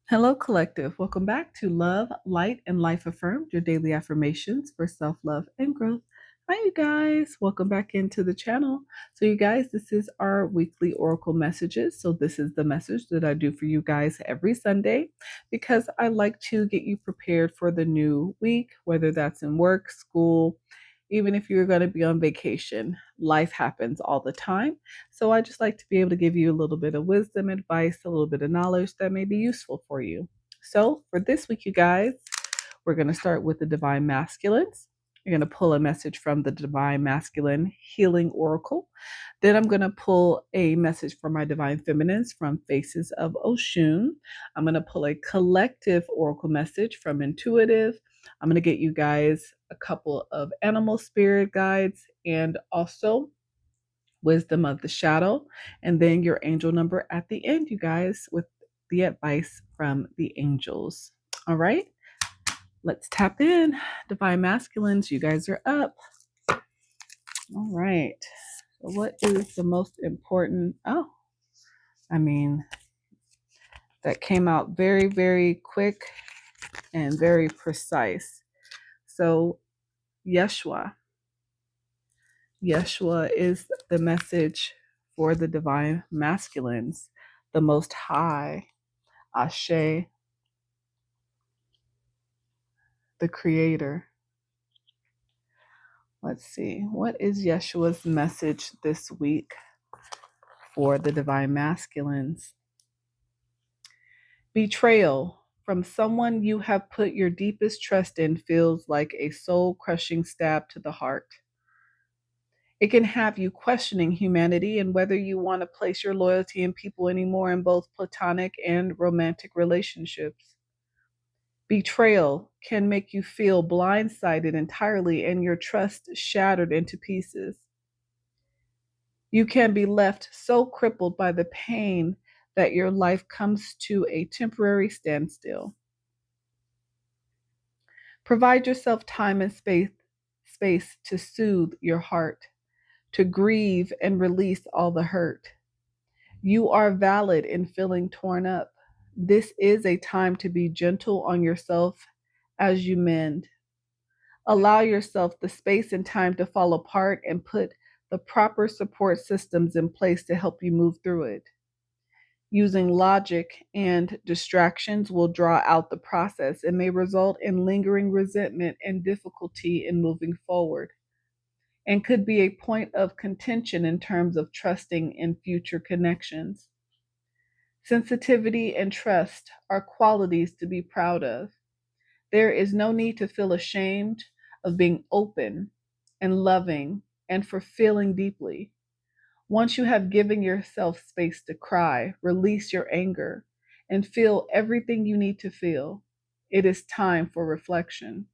Hello, collective. Welcome back to Love, Light, and Life Affirmed, your daily affirmations for self love and growth. Hi, you guys. Welcome back into the channel. So, you guys, this is our weekly oracle messages. So, this is the message that I do for you guys every Sunday because I like to get you prepared for the new week, whether that's in work, school, even if you're going to be on vacation. Life happens all the time. So I just like to be able to give you a little bit of wisdom, advice, a little bit of knowledge that may be useful for you. So for this week, you guys, we're going to start with the Divine Masculines. You're going to pull a message from the Divine Masculine Healing Oracle. Then I'm going to pull a message from my Divine Feminines from Faces of Oshun. I'm going to pull a collective oracle message from Intuitive. I'm going to get you guys a couple of animal spirit guides and also wisdom of the shadow, and then your angel number at the end, you guys, with the advice from the angels. All right, let's tap in. Divine Masculines, you guys are up. All right. So, what is the most important? Oh, I mean, that came out very, very quick and very precise. So, Yeshua. Yeshua is the message for the Divine Masculines, the Most High, Ashe, the Creator. Let's see. What is Yeshua's message this week for the Divine Masculines? Betrayal from someone you have put your deepest trust in feels like a soul-crushing stab to the heart. It can have you questioning humanity and whether you want to place your loyalty in people anymore in both platonic and romantic relationships. Betrayal can make you feel blindsided entirely and your trust shattered into pieces. You can be left so crippled by the pain that your life comes to a temporary standstill. Provide yourself time and space to soothe your heart, to grieve and release all the hurt. You are valid in feeling torn up. This is a time to be gentle on yourself as you mend. Allow yourself the space and time to fall apart and put the proper support systems in place to help you move through it. Using logic and distractions will draw out the process and may result in lingering resentment and difficulty in moving forward, and could be a point of contention in terms of trusting in future connections. Sensitivity and trust are qualities to be proud of. There is no need to feel ashamed of being open and loving and for feeling deeply. Once you have given yourself space to cry, release your anger, and feel everything you need to feel, it is time for reflection.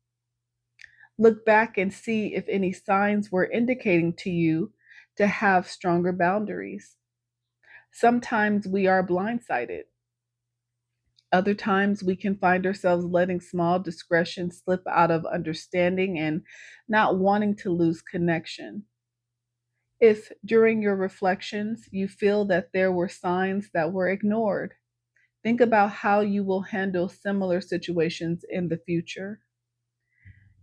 Look back and see if any signs were indicating to you to have stronger boundaries. Sometimes we are blindsided. Other times we can find ourselves letting small discretions slip out of understanding and not wanting to lose connection. If during your reflections you feel that there were signs that were ignored, think about how you will handle similar situations in the future.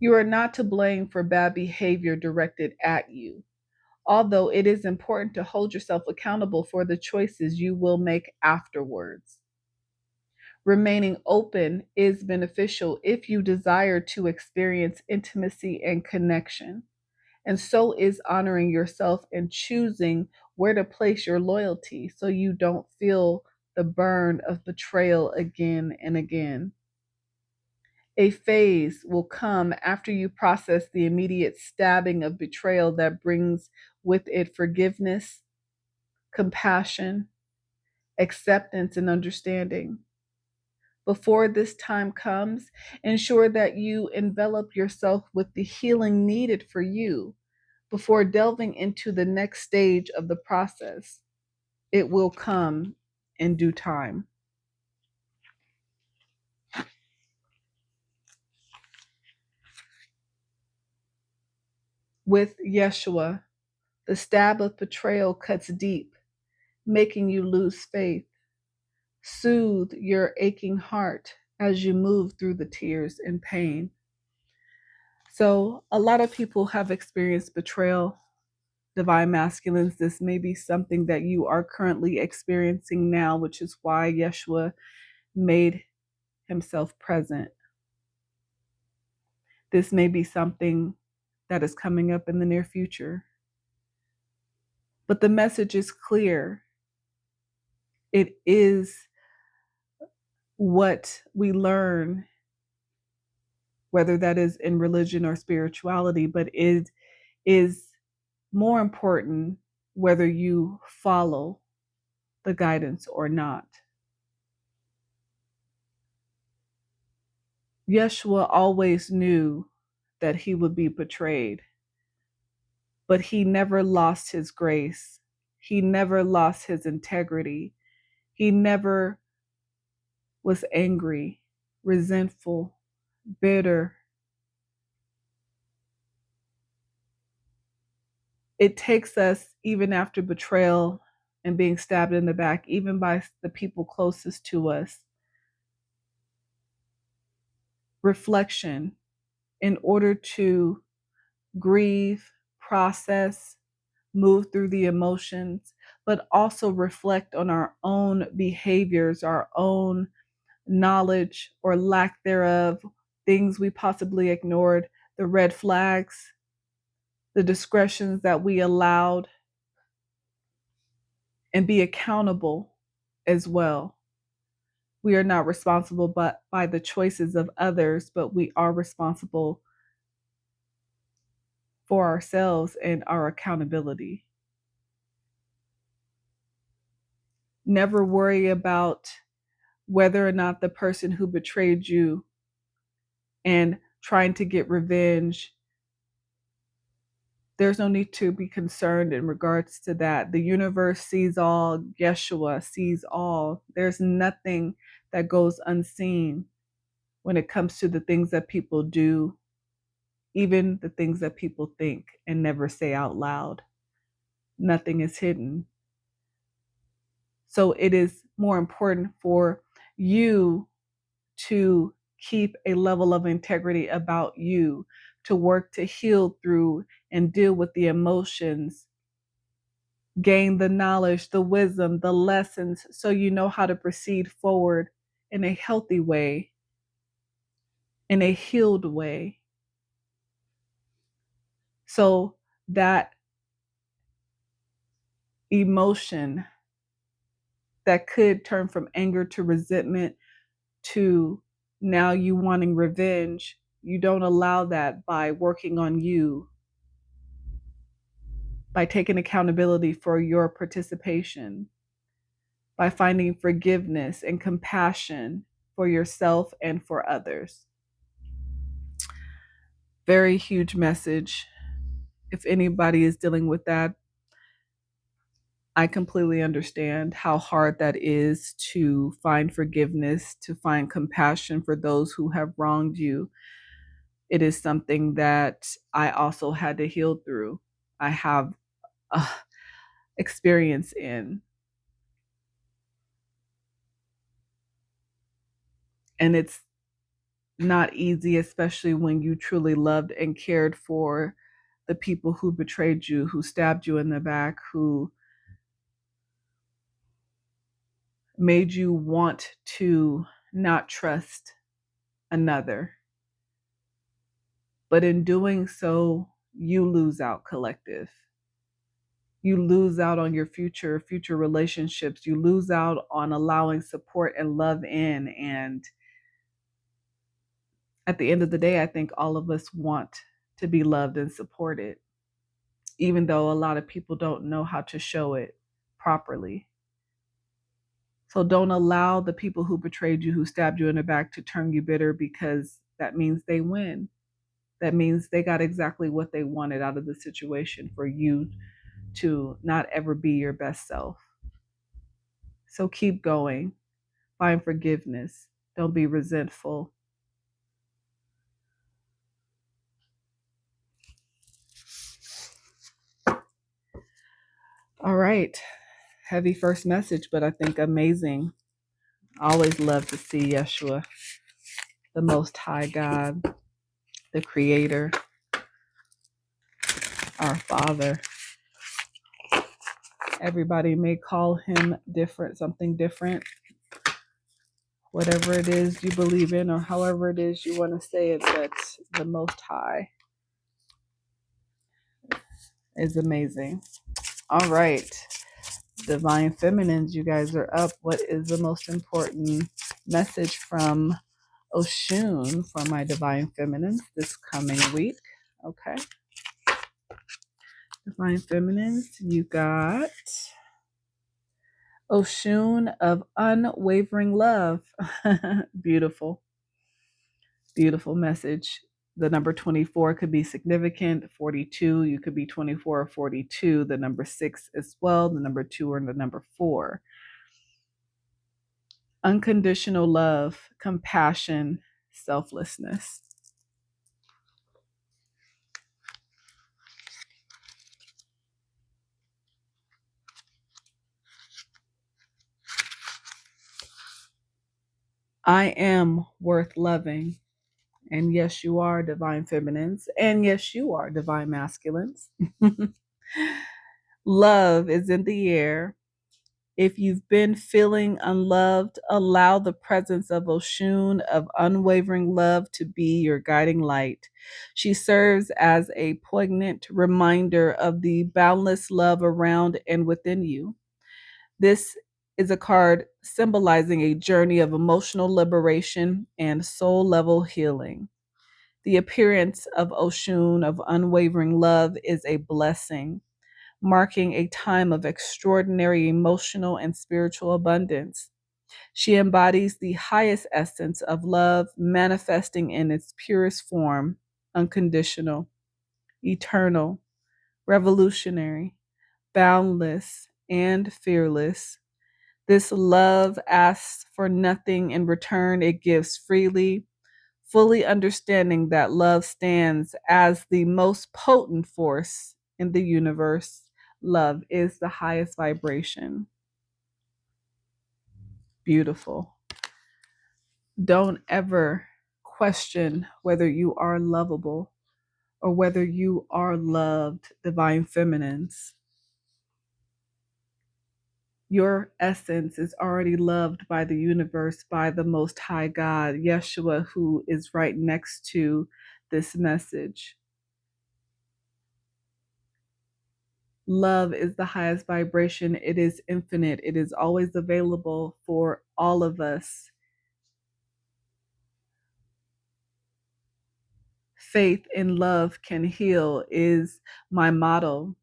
You are not to blame for bad behavior directed at you, although it is important to hold yourself accountable for the choices you will make afterwards. Remaining open is beneficial if you desire to experience intimacy and connection. And so is honoring yourself and choosing where to place your loyalty so you don't feel the burn of betrayal again and again. A phase will come after you process the immediate stabbing of betrayal that brings with it forgiveness, compassion, acceptance, and understanding. Before this time comes, ensure that you envelop yourself with the healing needed for you before delving into the next stage of the process. It will come in due time. With Yeshua, the stab of betrayal cuts deep, making you lose faith. soothe your aching heart as you move through the tears and pain. So, a lot of people have experienced betrayal. Divine masculines, this may be something that you are currently experiencing now, which is why Yeshua made himself present. This may be something that is coming up in the near future. But the message is clear. It is what we learn, whether that is in religion or spirituality, but it is more important whether you follow the guidance or not. Yeshua always knew that he would be betrayed, but he never lost his grace. He never lost his integrity. He never was angry, resentful, bitter. It takes us, even after betrayal and being stabbed in the back, even by the people closest to us, reflection in order to grieve, process, move through the emotions, but also reflect on our own behaviors, our own knowledge or lack thereof, things we possibly ignored, the red flags, the discretions that we allowed, and be accountable as well. We are not responsible but by the choices of others, but we are responsible for ourselves and our accountability. Never worry about whether or not the person who betrayed you and trying to get revenge, there's no need to be concerned in regards to that. The universe sees all. Yeshua sees all. There's nothing that goes unseen when it comes to the things that people do, even the things that people think and never say out loud. Nothing is hidden. So it is more important for you to keep a level of integrity about you, to work to heal through and deal with the emotions, gain the knowledge, the wisdom, the lessons, so you know how to proceed forward in a healthy way, in a healed way. So that emotion that could turn from anger to resentment to now you wanting revenge, you don't allow that by working on you, by taking accountability for your participation, by finding forgiveness and compassion for yourself and for others. Very huge message. If anybody is dealing with that, I completely understand how hard that is to find forgiveness, to find compassion for those who have wronged you. It is something that I also had to heal through. I have experience in. And it's not easy, especially when you truly loved and cared for the people who betrayed you, who stabbed you in the back, who made you want to not trust another. But in doing so, you lose out, collective. You lose out on your future relationships. You lose out on allowing support and love in. And at the end of the day, I think all of us want to be loved and supported, even though a lot of people don't know how to show it properly. So don't allow the people who betrayed you, who stabbed you in the back, to turn you bitter, because that means they win. That means they got exactly what they wanted out of the situation, for you to not ever be your best self. So keep going. Find forgiveness. Don't be resentful. All right. Heavy first message, but I think amazing. I always love to see Yeshua, the Most High God, the Creator, our Father. Everybody may call him different, something different, whatever it is you believe in, or however it is you want to say it, but the Most High is amazing. All right, Divine Feminines, you guys are up. What is the most important message from Oshun for my Divine Feminines this coming week? Okay, Divine Feminines, you got Oshun of unwavering love. Beautiful, beautiful message. The number 24 could be significant. 42, you could be 24 or 42. The number 6 as well. The number 2 or the number 4. Unconditional love, compassion, selflessness. I am worth loving. And yes, you are, Divine Feminines. And yes, you are, Divine Masculines. Love is in the air. If you've been feeling unloved, allow the presence of Oshun of unwavering love to be your guiding light. She serves as a poignant reminder of the boundless love around and within you. This is a card symbolizing a journey of emotional liberation and soul level healing. The appearance of Oshun of unwavering love is a blessing, marking a time of extraordinary emotional and spiritual abundance. She embodies the highest essence of love, manifesting in its purest form, unconditional, eternal, revolutionary, boundless, and fearless. This love asks for nothing in return, it gives freely, fully understanding that love stands as the most potent force in the universe. Love is the highest vibration. Beautiful. Don't ever question whether you are lovable or whether you are loved, Divine Feminines. Your essence is already loved by the universe, by the Most High God, Yeshua, who is right next to this message. Love is the highest vibration. It is infinite. It is always available for all of us. Faith in love can heal is my motto.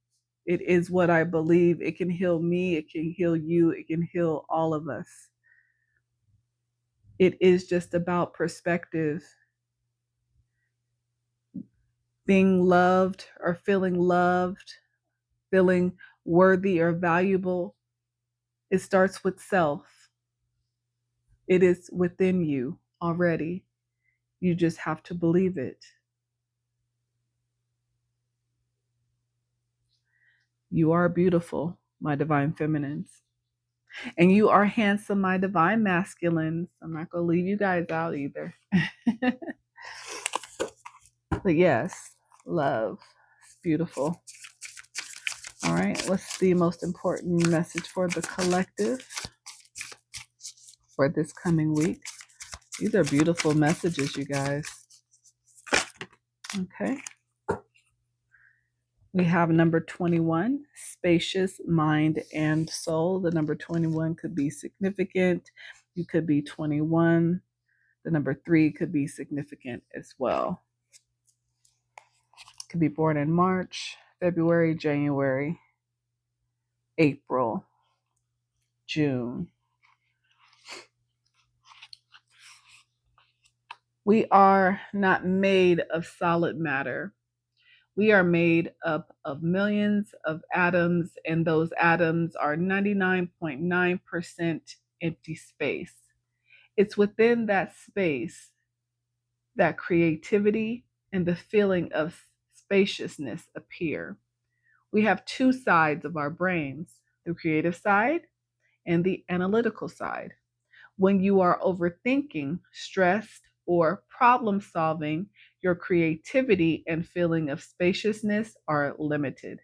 It is what I believe. It can heal me. It can heal you. It can heal all of us. It is just about perspective. Being loved or feeling loved, feeling worthy or valuable, it starts with self. It is within you already. You just have to believe it. You are beautiful, my Divine Feminines. And you are handsome, my Divine Masculines. I'm not going to leave you guys out either. But yes, love. It's beautiful. All right, what's the most important message for the collective for this coming week? These are beautiful messages, you guys. Okay. We have number 21, spacious mind and soul. The number 21 could be significant. You could be 21. The number 3 could be significant as well. Could be born in March, February, January, April, June. We are not made of solid matter. We are made up of millions of atoms, and those atoms are 99.9% empty space. It's within that space that creativity and the feeling of spaciousness appear. We have two sides of our brains, the creative side and the analytical side. When you are overthinking, stressed, or problem solving, your creativity and feeling of spaciousness are limited.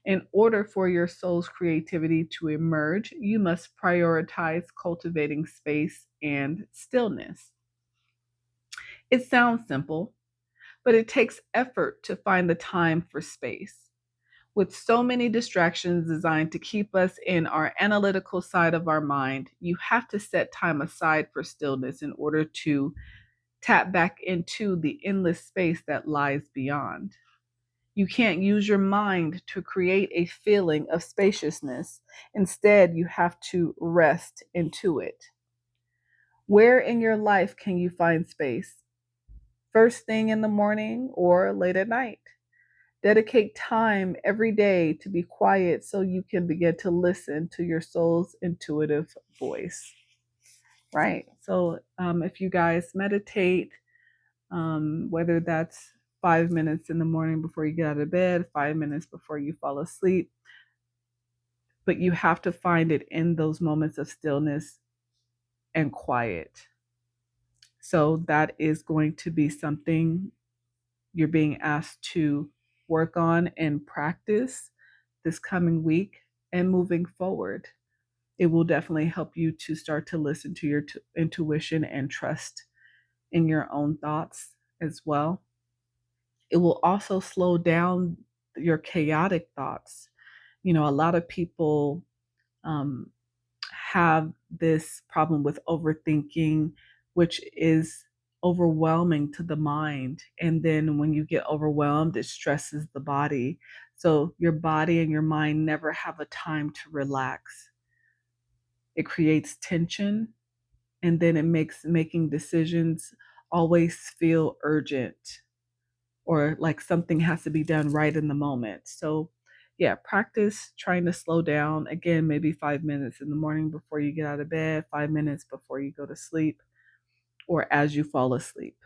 In order for your soul's creativity to emerge, you must prioritize cultivating space and stillness. It sounds simple, but it takes effort to find the time for space. With so many distractions designed to keep us in our analytical side of our mind, you have to set time aside for stillness in order to tap back into the endless space that lies beyond. You can't use your mind to create a feeling of spaciousness. Instead, you have to rest into it. Where in your life can you find space? First thing in the morning or late at night? Dedicate time every day to be quiet so you can begin to listen to your soul's intuitive voice. Right. So, if you guys meditate, whether that's 5 minutes in the morning before you get out of bed, 5 minutes before you fall asleep, but you have to find it in those moments of stillness and quiet. So, that is going to be something you're being asked to work on and practice this coming week and moving forward. It will definitely help you to start to listen to your intuition and trust in your own thoughts as well. It will also slow down your chaotic thoughts. You know, a lot of people um, have this problem with overthinking, which is overwhelming to the mind. And then when you get overwhelmed, it stresses the body. So your body and your mind never have a time to relax. It creates tension, and then it makes making decisions always feel urgent or like something has to be done right in the moment. So, yeah, practice trying to slow down. Again, maybe 5 minutes in the morning before you get out of bed, 5 minutes before you go to sleep, or as you fall asleep.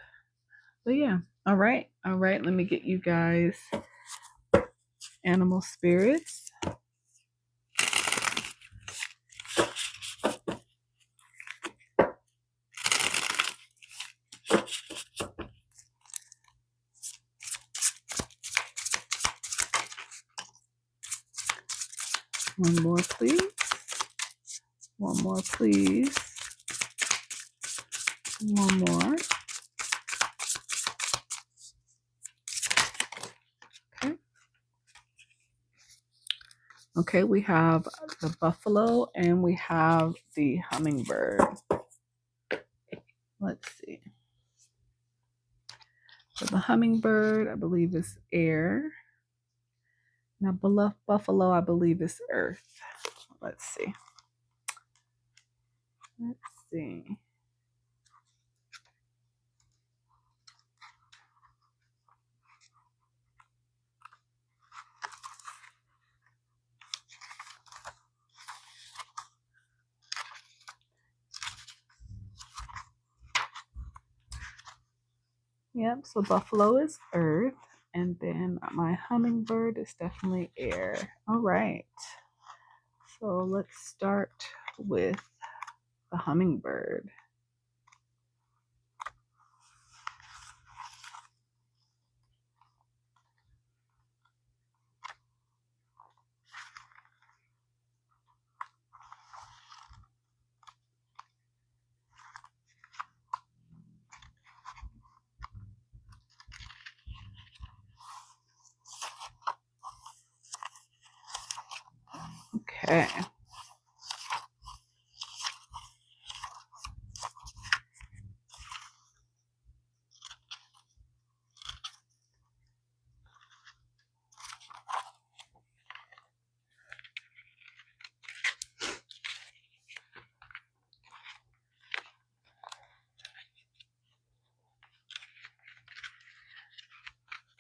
But yeah, all right. All right. Let me get you guys animal spirits. One more, please. One more, please. One more. Okay. Okay, we have the buffalo and we have the hummingbird. Let's see. So the hummingbird, I believe, is air. Now, buffalo, I believe, is earth. Let's see. Let's see. Yep, so buffalo is earth, and then my hummingbird is definitely air. All right. So let's start with the hummingbird. Okay.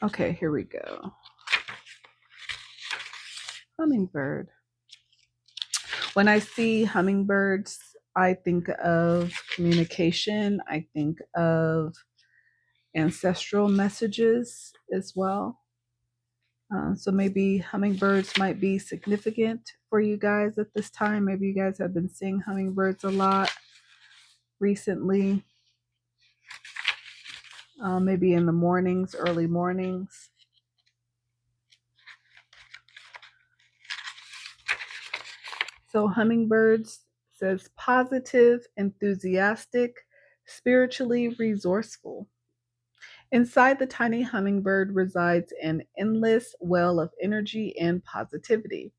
Okay, here we go. Hummingbird. When I see hummingbirds, I think of communication. I think of ancestral messages as well. So maybe hummingbirds might be significant for you guys at this time. Maybe you guys have been seeing hummingbirds a lot. recently, maybe in the mornings, early mornings. So hummingbirds says positive, enthusiastic, spiritually resourceful. Inside the tiny hummingbird resides an endless well of energy and positivity.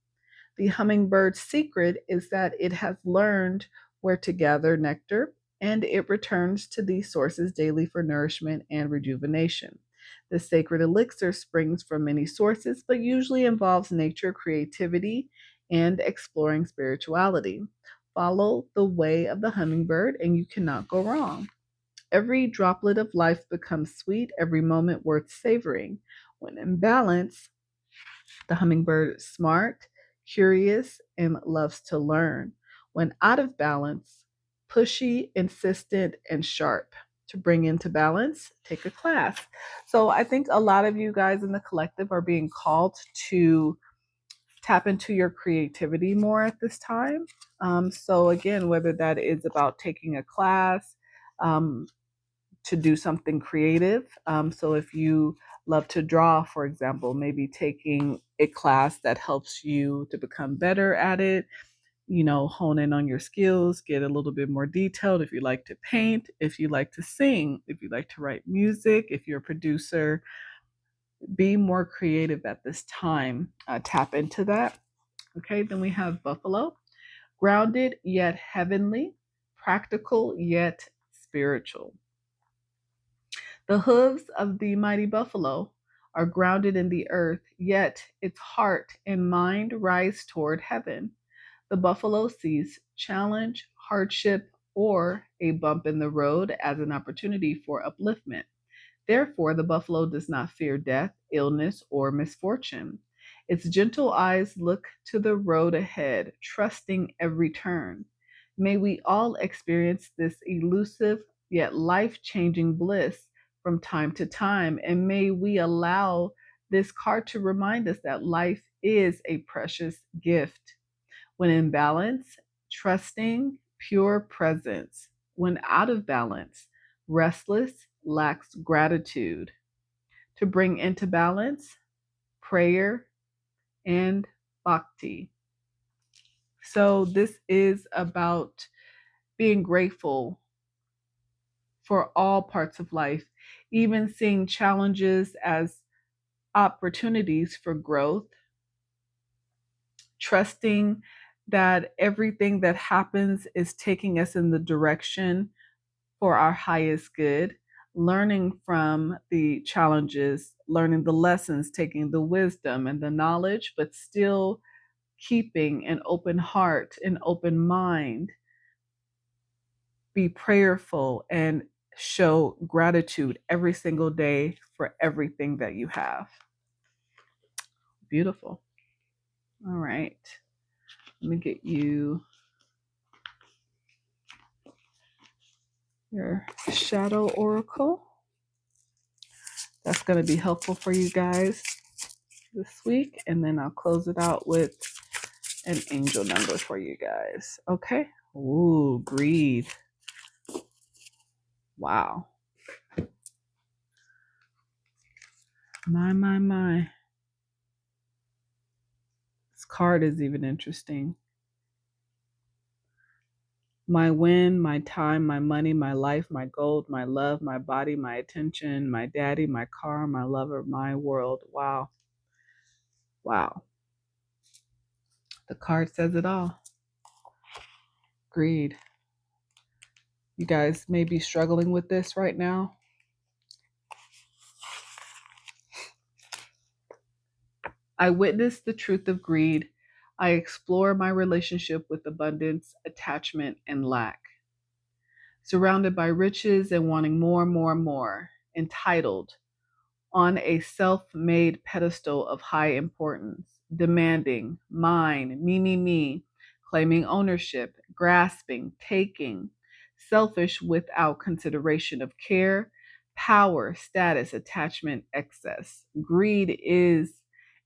The hummingbird's secret is that it has learned where to gather nectar, and it returns to these sources daily for nourishment and rejuvenation. The sacred elixir springs from many sources, but usually involves nature, creativity, and exploring spirituality. Follow the way of the hummingbird, and you cannot go wrong. Every droplet of life becomes sweet, every moment worth savoring. When in balance, the hummingbird is smart, curious, and loves to learn. When out of balance, pushy, insistent, and sharp. To bring into balance, take a class. So I think a lot of you guys in the collective are being called to tap into your creativity more at this time. So again, whether that is about taking a class, to do something creative. So if you love to draw, for example, maybe taking a class that helps you to become better at it, hone in on your skills, get a little bit more detailed. If you like to paint, if you like to sing, if you like to write music, if you're a producer, be more creative at this time. Tap into that. Okay, then we have Buffalo, grounded yet heavenly, practical yet spiritual. The hooves of the mighty buffalo are grounded in the earth, yet its heart and mind rise toward heaven. The buffalo sees challenge, hardship, or a bump in the road as an opportunity for upliftment. Therefore, the buffalo does not fear death, illness, or misfortune. Its gentle eyes look to the road ahead, trusting every turn. May we all experience this elusive yet life changing bliss from time to time, and may we allow this card to remind us that life is a precious gift. When in balance, trusting, pure presence. When out of balance, restless, lacks gratitude. To bring into balance, prayer and bhakti. So this is about being grateful for all parts of life, even seeing challenges as opportunities for growth, trusting that everything that happens is taking us in the direction for our highest good, learning from the challenges, learning the lessons, taking the wisdom and the knowledge, but still keeping an open heart, an open mind, be prayerful, and show gratitude every single day for everything that you have. Beautiful. All right. Let me get you your shadow oracle. That's going to be helpful for you guys this week. And then I'll close it out with an angel number for you guys. Okay. Ooh, greed. Wow. My. This card is even interesting. My win, my time, my money, my life, my gold, my love, my body, my attention, my daddy, my car, my lover, my world. Wow. Wow. The card says it all. Greed. You guys may be struggling with this right now. I witness the truth of greed. I explore my relationship with abundance, attachment, and lack. Surrounded by riches and wanting more, more, more. Entitled, on a self made pedestal of high importance, demanding, mine, me, claiming ownership, grasping, taking, selfish without consideration of care, power, status, attachment, excess. Greed is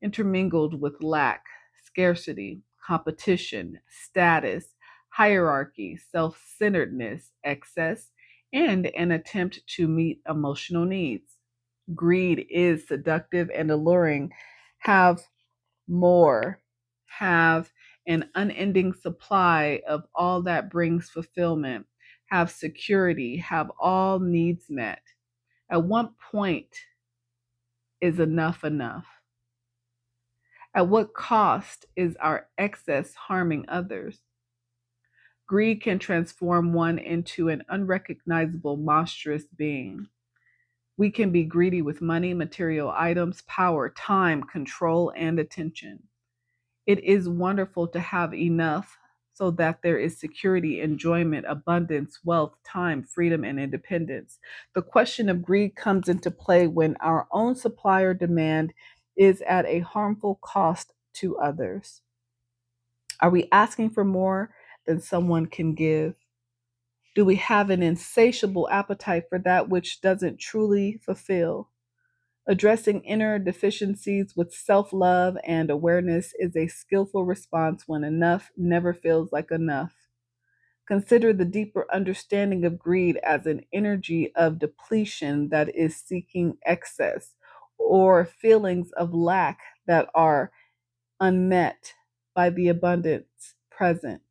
intermingled with lack, scarcity, competition, status, hierarchy, self-centeredness, excess, and an attempt to meet emotional needs. Greed is seductive and alluring. Have more, have an unending supply of all that brings fulfillment, have security, have all needs met. At what point is enough enough? At what cost is our excess harming others? Greed can transform one into an unrecognizable, monstrous being. We can be greedy with money, material items, power, time, control, and attention. It is wonderful to have enough so that there is security, enjoyment, abundance, wealth, time, freedom, and independence. The question of greed comes into play when our own supply or demand is at a harmful cost to others. Are we asking for more than someone can give? Do we have an insatiable appetite for that which doesn't truly fulfill? Addressing inner deficiencies with self love and awareness is a skillful response when enough never feels like enough. Consider the deeper understanding of greed as an energy of depletion that is seeking excess, or feelings of lack that are unmet by the abundance present.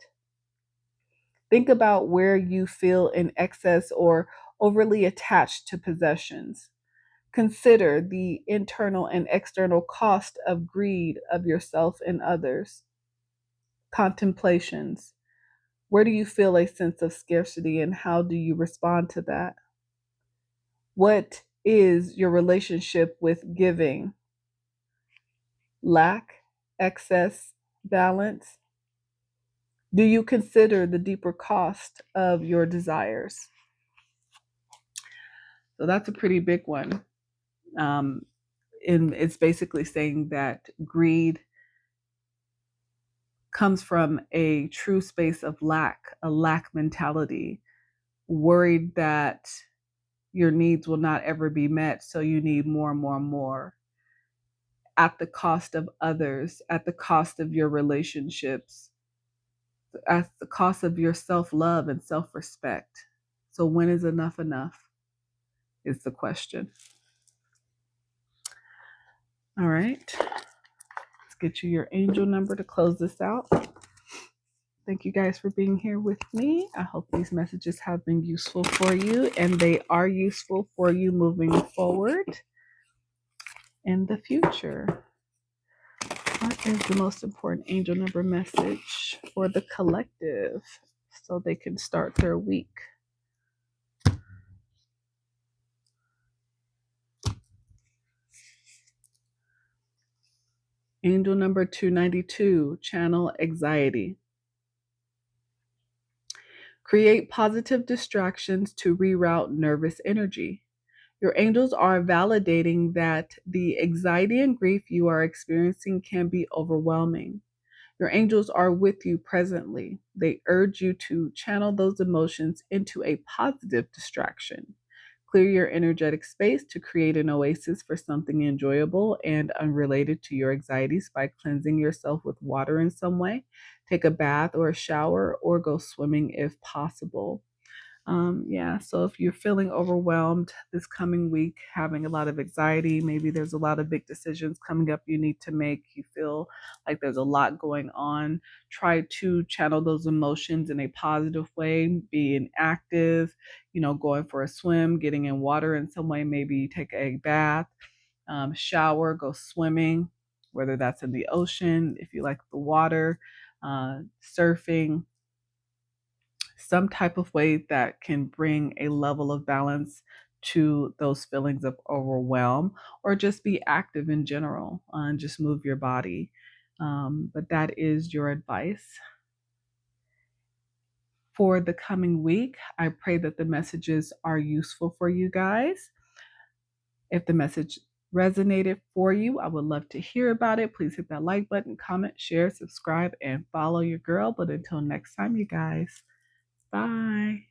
Think about where you feel in excess or overly attached to possessions. Consider the internal and external cost of greed of yourself and others. Contemplations. Where do you feel a sense of scarcity and how do you respond to that? What is your relationship with giving? Lack, excess, balance? Do you consider the deeper cost of your desires? So that's a pretty big one. And it's basically saying that greed comes from a true space of lack, a lack mentality, worried that your needs will not ever be met, so you need more and more and more at the cost of others, at the cost of your relationships, at the cost of your self-love and self-respect. So when is enough enough is the question. All right. Let's get you your angel number to close this out. Thank you guys for being here with me. I hope these messages have been useful for you, and they are useful for you moving forward in the future. What is the most important angel number message for the collective so they can start their week? Angel number 292, channel anxiety. Create positive distractions to reroute nervous energy. Your angels are validating that the anxiety and grief you are experiencing can be overwhelming. Your angels are with you presently. They urge you to channel those emotions into a positive distraction. Clear your energetic space to create an oasis for something enjoyable and unrelated to your anxieties by cleansing yourself with water in some way. Take a bath or a shower or go swimming if possible. So if you're feeling overwhelmed this coming week, having a lot of anxiety, maybe there's a lot of big decisions coming up you need to make, you feel like there's a lot going on, try to channel those emotions in a positive way, being active, going for a swim, getting in water in some way, maybe take a bath, shower, go swimming, whether that's in the ocean, if you like the water, surfing, some type of way that can bring a level of balance to those feelings of overwhelm, or just be active in general and just move your body. But that is your advice for the coming week. I pray that the messages are useful for you guys. If the message resonated for you, I would love to hear about it. Please hit that like button, comment, share, subscribe, and follow your girl. But until next time, you guys, bye.